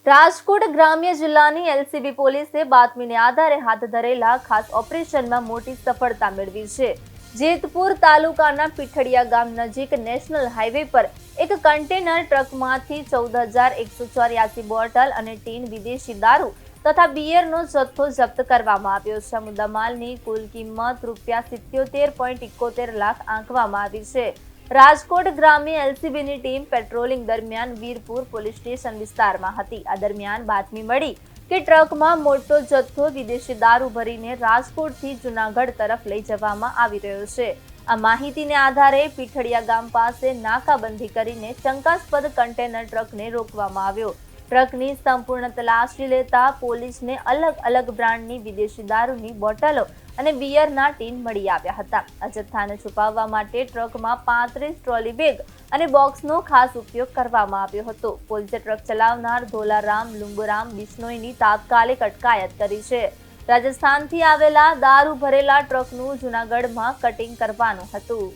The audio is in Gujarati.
રાજકોટ ગ્રામ્ય જિલ્લાની એલસીબી પોલીસે બાતમીને આધારે હાથ ધરેલા ખાસ ઓપરેશનમાં મોટી સફળતા મેળવી છે। જેતપુર તાલુકાના પીઠડિયા ગામ નજીક નેશનલ હાઈવે પર એક કન્ટેનર ટ્રકમાંથી 14,184 બોટલ અને ટીન વિદેશી દારૂ તથા બિયરનો જથ્થો જપ્ત કરવામાં આવ્યો છે। મુદ્દામાલની કુલ કિંમત ₹77.71 લાખ આંકવામાં આવી છે। રાજકોટ ગ્રામ્ય એલસીબીની ટીમ પેટ્રોલિંગ દરમિયાન વીરપુર પોલીસ સ્ટેશન વિસ્તારમાં હતી। આ દરમિયાન બાતમી મળી કે ટ્રકમાં મોટો જથ્થો વિદેશી દારૂ ભરીને રાજકોટથી જૂનાગઢ તરફ લઈ જવામાં આવી રહ્યો છે। આ માહિતીને આધારે પીઠડિયા ગામ પાસે નાકાબંધી કરીને શંકાસ્પદ કન્ટેનર ટ્રકને રોકવામાં આવ્યો। ટ્રકની સંપૂર્ણ તલાશી લેતા પોલીસને અલગ અલગ બ્રાન્ડની વિદેશી દારૂની બોટલો અને બિયરના ટીન મળી આવ્યા હતા। આ જથ્થાને છુપાવવા માટે ટ્રકમાં 35 ટ્રોલી બેગ અને બોક્સનો ખાસ ઉપયોગ કરવામાં આવ્યો હતો। પોલીસે ટ્રક ચલાવનાર ધોલારામ લુંબુરામ બિશ્નોઈની તાત્કાલિક અટકાયત કરી છે। રાજસ્થાનથી આવેલા દારૂ ભરેલા ટ્રકનું જૂનાગઢમાં કટિંગ કરવાનું હતું।